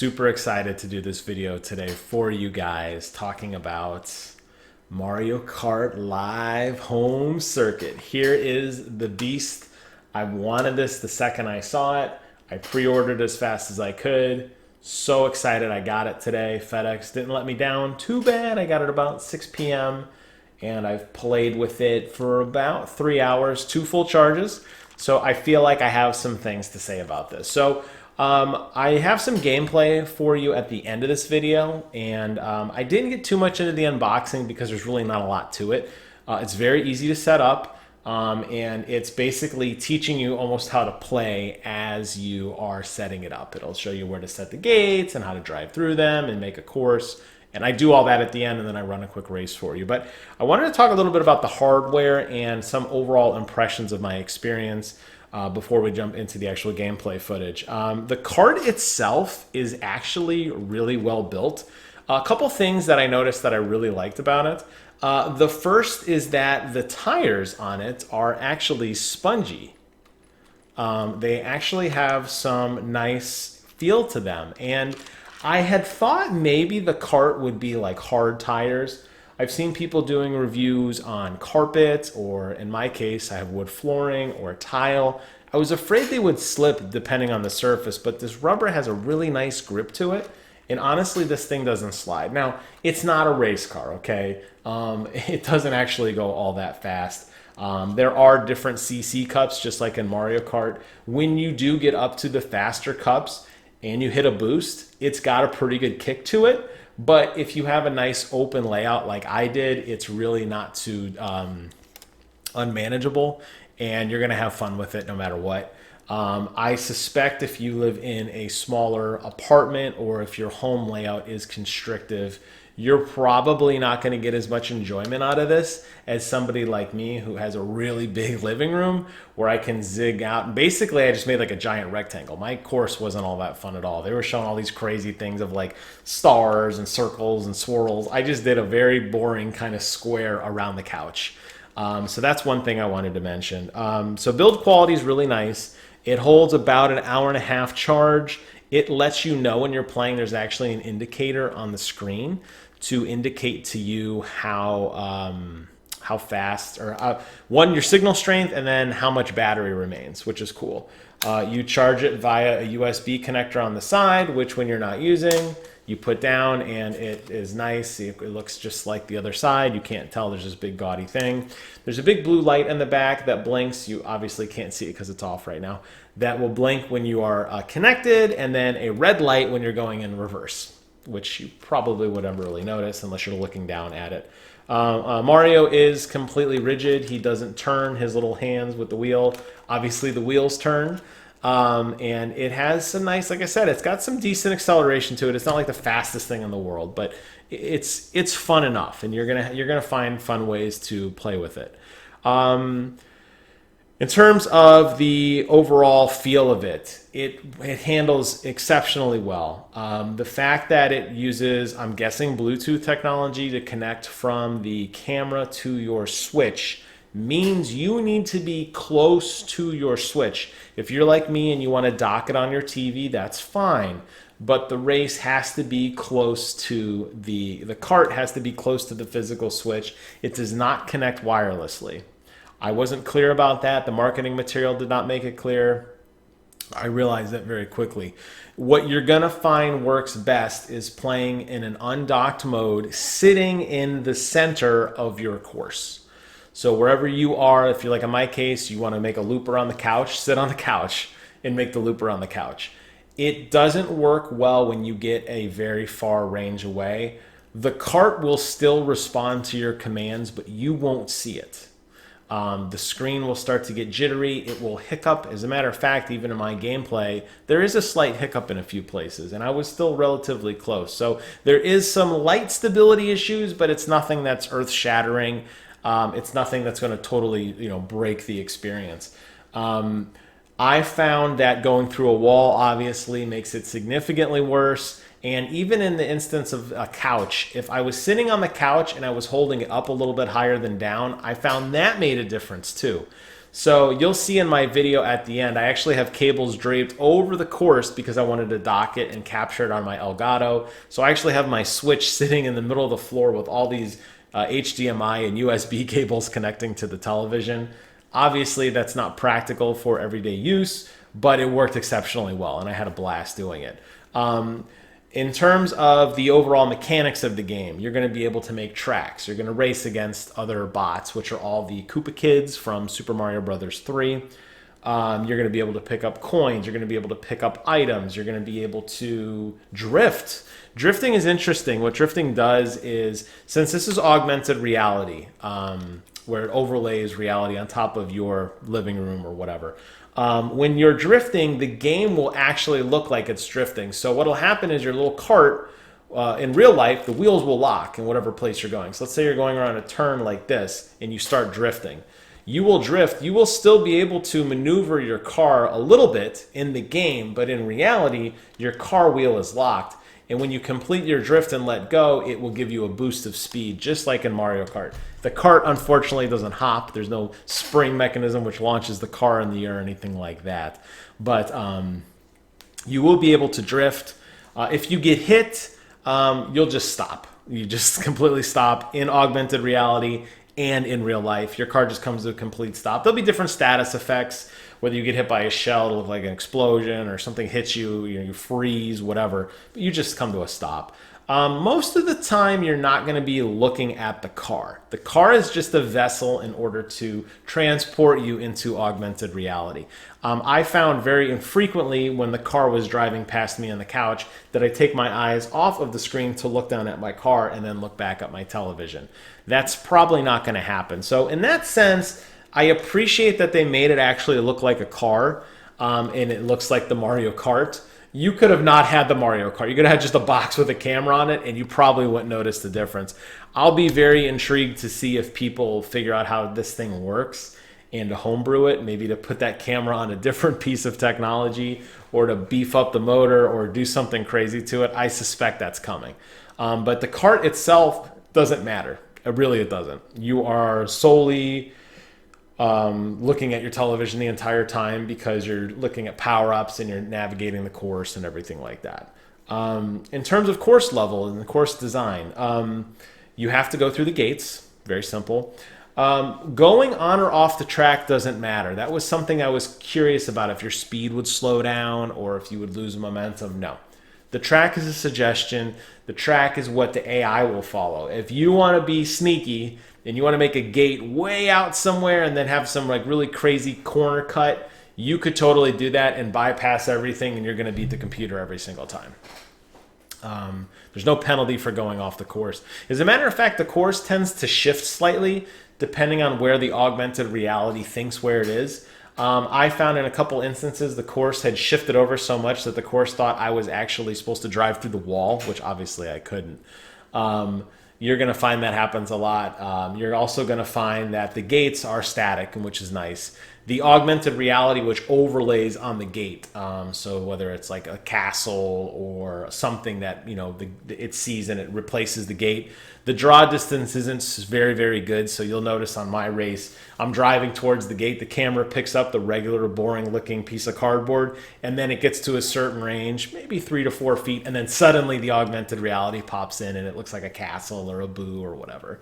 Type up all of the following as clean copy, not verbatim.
super excited to do this video today for you guys, talking about Mario Kart Live Home Circuit. Here is the beast. I wanted this the second I saw it. I pre-ordered as fast as I could. So excited I got it today. FedEx didn't let me down too bad. I got it about 6 p.m. and I've played with it for about 3 hours, 2 full charges. So I feel like I have some things to say about this. So I have some gameplay for you at the end of this video, and I didn't get too much into the unboxing because there's really not a lot to it. It's very easy to set up, and it's basically teaching you almost how to play as you are setting it up. It'll show you where to set the gates and how to drive through them and make a course. And I do all that at the end, and then I run a quick race for you. But I wanted to talk a little bit about the hardware and some overall impressions of my experience before we jump into the actual gameplay footage. The cart itself is actually really well built. A couple things that I noticed that I really liked about it. The first is that the tires on it are actually spongy. They actually have some nice feel to them. And I had thought maybe the cart would be like hard tires. I've seen people doing reviews on carpet, or in my case, I have wood flooring or tile. I was afraid they would slip depending on the surface, but this rubber has a really nice grip to it. And honestly, this thing doesn't slide. Now, it's not a race car, okay? It doesn't actually go all that fast. There are different CC cups, just like in Mario Kart. When you do get up to the faster cups and you hit a boost, it's got a pretty good kick to it. But if you have a nice open layout like I did, it's really not too unmanageable, and you're gonna have fun with it no matter what. I suspect if you live in a smaller apartment or if your home layout is constrictive, you're probably not going to get as much enjoyment out of this as somebody like me who has a really big living room where I can zig out. Basically, I just made like a giant rectangle. My course wasn't all that fun at all. They were showing all these crazy things of like stars and circles and swirls. I just did a very boring kind of square around the couch. So that's one thing I wanted to mention. So build quality is really nice. It holds about an hour and a half charge. It lets you know when you're playing. There's actually an indicator on the screen to indicate to you how fast, or one, your signal strength, and then how much battery remains, which is cool. You charge it via a USB connector on the side, which when you're not using, you put down, and it is nice. It looks just like the other side. You can't tell there's this big gaudy thing. There's a big blue light in the back that blinks. You obviously can't see it because it's off right now. That will blink when you are connected, and then a red light when you're going in reverse, which you probably wouldn't really notice unless you're looking down at it. Mario is completely rigid. He doesn't turn his little hands with the wheel. Obviously, the wheels turn. And it has some nice, like I said, it's got some decent acceleration to it. It's not like the fastest thing in the world, but it's fun enough, and you're gonna find fun ways to play with it. In terms of the overall feel of it, it handles exceptionally well. The fact that it uses, I'm guessing, Bluetooth technology to connect from the camera to your Switch means you need to be close to your Switch. If you're like me and you want to dock it on your TV, that's fine. But the race has to be close to the cart has to be close to the physical Switch. It does not connect wirelessly. I wasn't clear about that. The marketing material did not make it clear. I realized that very quickly. What you're gonna find works best is playing in an undocked mode, sitting in the center of your course. So wherever you are, if you're like in my case, you want to make a loop around the couch, sit on the couch and make the loop around the couch. It doesn't work well when you get a very far range away. The cart will still respond to your commands, but you won't see it. The screen will start to get jittery. It will hiccup. As a matter of fact, even in my gameplay, there is a slight hiccup in a few places, and I was still relatively close. So there is some light stability issues, but it's nothing that's earth-shattering. It's nothing that's going to totally, break the experience. I found that going through a wall obviously makes it significantly worse. And even in the instance of a couch, if I was sitting on the couch and I was holding it up a little bit higher than down, I found that made a difference too. So you'll see in my video at the end, I actually have cables draped over the course because I wanted to dock it and capture it on my Elgato. So I actually have my switch sitting in the middle of the floor with all these HDMI and USB cables connecting to the television. Obviously, that's not practical for everyday use, but it worked exceptionally well, and I had a blast doing it. In terms of the overall mechanics of the game, you're going to be able to make tracks. You're going to race against other bots, which are all the Koopa Kids from Super Mario Bros. 3. You're going to be able to pick up coins. You're going to be able to pick up items. You're going to be able to drift. Drifting is interesting. What drifting does is, since this is augmented reality, where it overlays reality on top of your living room or whatever, when you're drifting, the game will actually look like it's drifting. So what will happen is your little cart, in real life, the wheels will lock in whatever place you're going. So let's say you're going around a turn like this and you start drifting. You will drift. You will still be able to maneuver your car a little bit in the game, but in reality, your car wheel is locked. And when you complete your drift and let go, it will give you a boost of speed, just like in Mario Kart. The cart, unfortunately, doesn't hop. There's no spring mechanism which launches the car in the air or anything like that. But you will be able to drift. If you get hit, you'll just stop. You just completely stop in augmented reality and in real life. Your car just comes to a complete stop. There'll be different status effects, whether you get hit by a shell to look like an explosion or something hits you, you freeze, whatever. But you just come to a stop. Most of the time, you're not going to be looking at the car. The car is just a vessel in order to transport you into augmented reality. I found very infrequently when the car was driving past me on the couch that I take my eyes off of the screen to look down at my car and then look back at my television. That's probably not going to happen. So in that sense, I appreciate that they made it actually look like a car, and it looks like the Mario Kart. You could have not had the Mario Kart. You could have had just a box with a camera on it, and you probably wouldn't notice the difference. I'll be very intrigued to see if people figure out how this thing works and to homebrew it, maybe to put that camera on a different piece of technology or to beef up the motor or do something crazy to it. I suspect that's coming. But the cart itself doesn't matter. It doesn't. You are solely looking at your television the entire time because you're looking at power-ups and you're navigating the course and everything like that. In terms of course level and the course design, you have to go through the gates. Very simple. Going on or off the track doesn't matter. That was something I was curious about, if your speed would slow down or if you would lose momentum. No. The track is a suggestion. The track is what the AI will follow. If you want to be sneaky and you want to make a gate way out somewhere and then have some like really crazy corner cut, you could totally do that and bypass everything, and you're going to beat the computer every single time. There's no penalty for going off the course. As a matter of fact, the course tends to shift slightly depending on where the augmented reality thinks where it is. I found in a couple instances the course had shifted over so much that the course thought I was actually supposed to drive through the wall, which obviously I couldn't. You're going to find that happens a lot. You're also going to find that the gates are static, which is nice. The augmented reality, which overlays on the gate, so whether it's like a castle or something that it sees and it replaces the gate. The draw distance isn't very, very good, so you'll notice on my race, I'm driving towards the gate. The camera picks up the regular, boring-looking piece of cardboard, and then it gets to a certain range, maybe 3 to 4 feet, and then suddenly the augmented reality pops in, and it looks like a castle or a boo or whatever.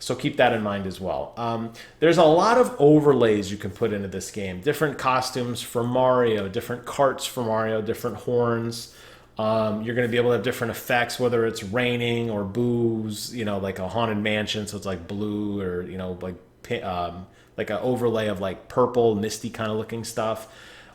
So keep that in mind as well. There's a lot of overlays you can put into this game. Different costumes for Mario, different carts for Mario, different horns. You're going to be able to have different effects, whether it's raining or boos, like a haunted mansion, so it's like blue, or like an overlay of like purple, misty kind of looking stuff.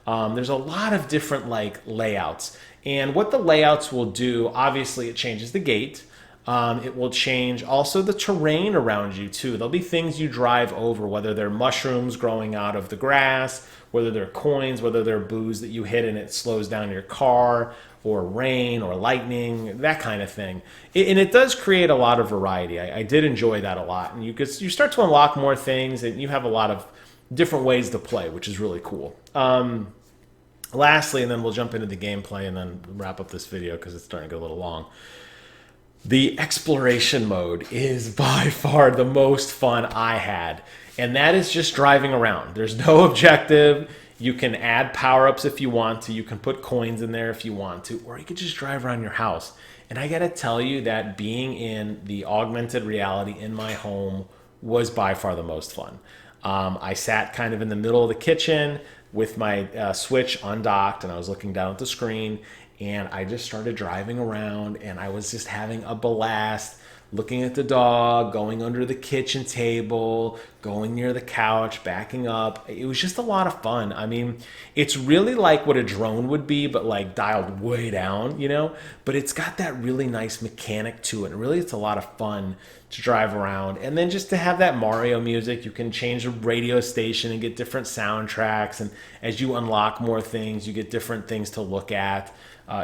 There's a lot of different like layouts, and what the layouts will do, obviously, it changes the gate. It will change also the terrain around you too. There'll be things you drive over, whether they're mushrooms growing out of the grass, whether they're coins, whether they're boos that you hit and it slows down your car, or rain or lightning, that kind of thing. And it does create a lot of variety. I did enjoy that a lot. And you start to unlock more things, and you have a lot of different ways to play, which is really cool. Lastly, and then we'll jump into the gameplay and then wrap up this video because it's starting to get a little long. The exploration mode is by far the most fun I had. And that is just driving around. There's no objective. You can add power-ups if you want to. You can put coins in there if you want to. Or you could just drive around your house. And I gotta tell you that being in the augmented reality in my home was by far the most fun. I sat kind of in the middle of the kitchen with my Switch undocked, and I was looking down at the screen, and I just started driving around, and I was just having a blast, looking at the dog, going under the kitchen table, going near the couch, backing up. It was just a lot of fun. I mean, it's really like what a drone would be, but like dialed way down, you know? But it's got that really nice mechanic to it. And really, it's a lot of fun to drive around. And then just to have that Mario music, you can change the radio station and get different soundtracks. And as you unlock more things, you get different things to look at.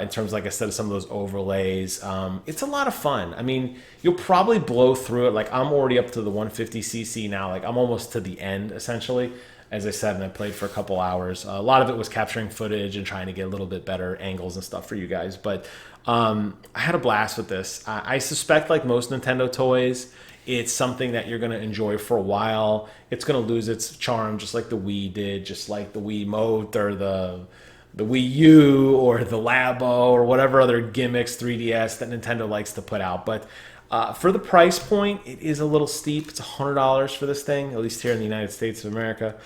In terms, like I said, of some of those overlays. It's a lot of fun. I mean, you'll probably blow through it. Like, I'm already up to the 150cc now. Like, I'm almost to the end, essentially, as I said, and I played for a couple hours. A lot of it was capturing footage and trying to get a little bit better angles and stuff for you guys. But I had a blast with this. I suspect, like most Nintendo toys, it's something that you're going to enjoy for a while. It's going to lose its charm, just like the Wii did, just like the Wii Mote or the Wii U or the Labo or whatever other gimmicks 3DS that Nintendo likes to put out. But for the price point, it is a little steep. It's $100 for this thing, at least here in the United States of America.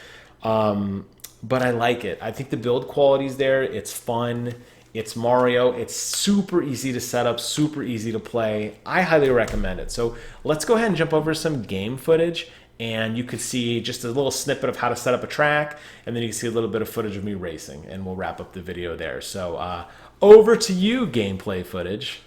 But I like it. I think the build quality's there. It's fun. It's Mario. It's super easy to set up, super easy to play. I highly recommend it. So let's go ahead and jump over some game footage. And you could see just a little snippet of how to set up a track, and then you can see a little bit of footage of me racing, and we'll wrap up the video there. So over to you, gameplay footage.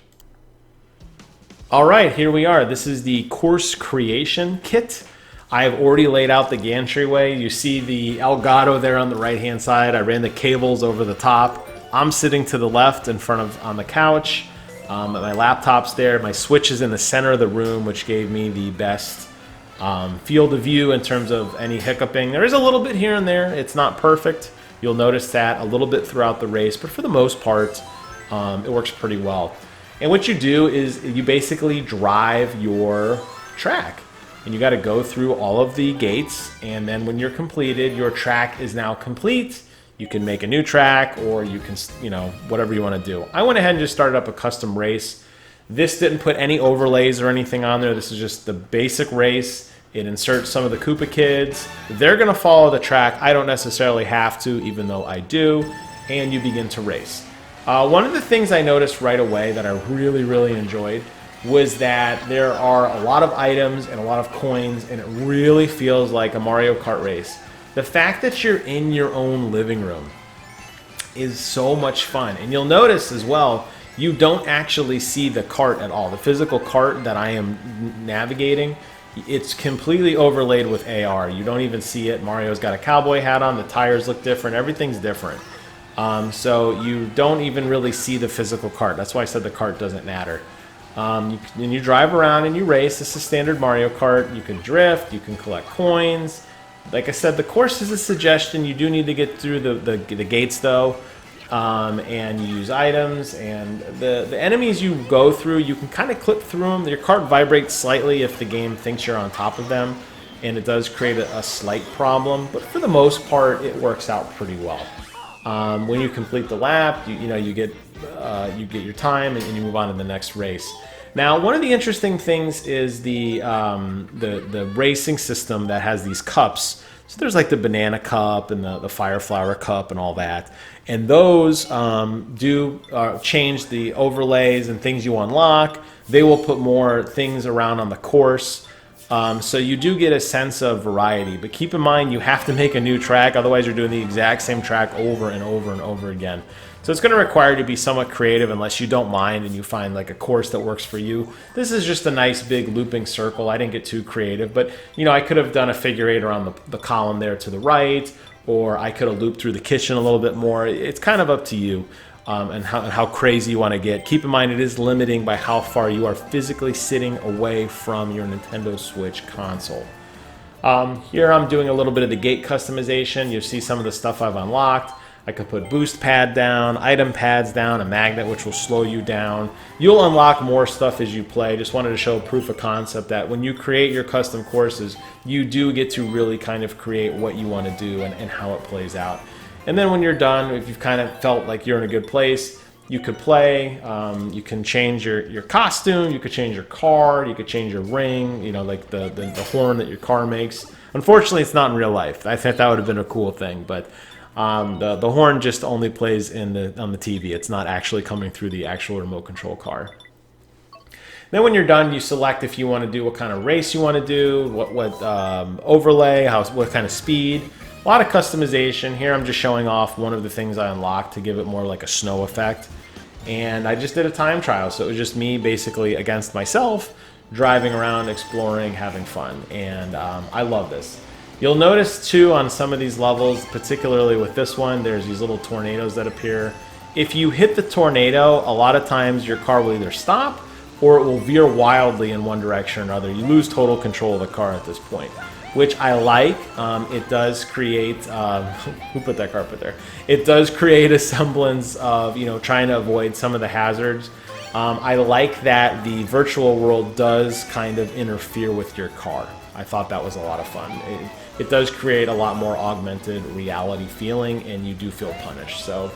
All right, here we are. This is the course creation kit. I have already laid out the gantry-way. You see the Elgato there on the right-hand side. I ran the cables over the top. I'm sitting to the left in front of on the couch. My laptop's there. My Switch is in the center of the room, which gave me the best field of view in terms of any hiccuping. There is a little bit here and there. It's not perfect. You'll notice that a little bit throughout the race, but for the most part, it works pretty well. And what you do is you basically drive your track, and you got to go through all of the gates, and then when you're completed, your track is now complete. You can make a new track, or you can, you know, whatever you want to do. I went ahead and just started up a custom race. This didn't put any overlays or anything on there. This is just the basic race. It inserts some of the Koopa kids. They're going to follow the track. I don't necessarily have to, even though I do. And you begin to race. One of the things I noticed right away that I really, really enjoyed was that there are a lot of items and a lot of coins, and it really feels like a Mario Kart race. The fact that you're in your own living room is so much fun. And you'll notice as well, you don't actually see the cart at all. The physical cart that I am navigating, it's completely overlaid with AR. You don't even see it. Mario's got a cowboy hat on. The tires look different. Everything's different. So you don't even really see the physical cart. That's why I said the cart doesn't matter. And you drive around and you race. This is standard Mario Kart. You can drift. You can collect coins. Like I said, the course is a suggestion. You do need to get through the gates, though. And you use items, and the enemies you go through, you can kind of clip through them. Your cart vibrates slightly if the game thinks you're on top of them, and it does create a slight problem, but for the most part, it works out pretty well. When you complete the lap, you get your time, and you move on to the next race. Now, one of the interesting things is the racing system that has these cups. So there's like the banana cup and the fire flower cup and all that. And those do change the overlays and things you unlock. They will put more things around on the course. So you do get a sense of variety. But keep in mind, you have to make a new track. Otherwise, you're doing the exact same track over and over and over again. So it's going to require you to be somewhat creative unless you don't mind and you find like a course that works for you. This is just a nice big looping circle. I didn't get too creative, but I could have done a figure eight around the column there to the right, or I could have looped through the kitchen a little bit more. It's kind of up to you and how crazy you want to get. Keep in mind, it is limiting by how far you are physically sitting away from your Nintendo Switch console. Here I'm doing a little bit of the gate customization. You'll see some of the stuff I've unlocked. I could put boost pad down, item pads down, a magnet which will slow you down. You'll unlock more stuff as you play. Just wanted to show proof of concept that when you create your custom courses, you do get to really kind of create what you want to do and how it plays out. And then when you're done, if you've kind of felt like you're in a good place, you could play. You can change your costume, you could change your car, you could change your ring, you know, like the horn that your car makes. Unfortunately, it's not in real life. I think that would have been a cool thing, but the horn just only plays on the TV. It's not actually coming through the actual remote control car. Then when you're done, you select if you want to do what kind of race you want to do, what overlay, what kind of speed. A lot of customization. Here I'm just showing off one of the things I unlocked to give it more like a snow effect. And I just did a time trial, so it was just me basically against myself, driving around, exploring, having fun. And I love this. You'll notice too on some of these levels, particularly with this one, there's these little tornadoes that appear. If you hit the tornado, a lot of times your car will either stop or it will veer wildly in one direction or another. You lose total control of the car at this point, which I like. It does create, who put that carpet there? It does create a semblance of, you know, trying to avoid some of the hazards. I like that the virtual world does kind of interfere with your car. I thought that was a lot of fun. It does create a lot more augmented reality feeling, and you do feel punished. So,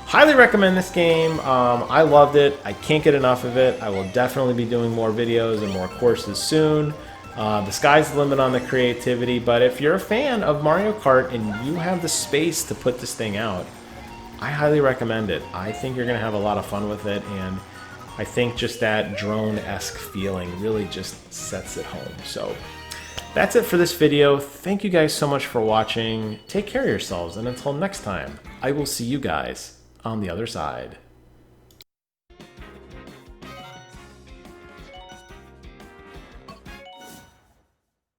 highly recommend this game. I loved it. I can't get enough of it. I will definitely be doing more videos and more courses soon. The sky's the limit on the creativity, but if you're a fan of Mario Kart and you have the space to put this thing out, I highly recommend it. I think you're going to have a lot of fun with it, and I think just that drone-esque feeling really just sets it home. So that's it for this video. Thank you guys so much for watching. Take care of yourselves, and until next time, I will see you guys on the other side.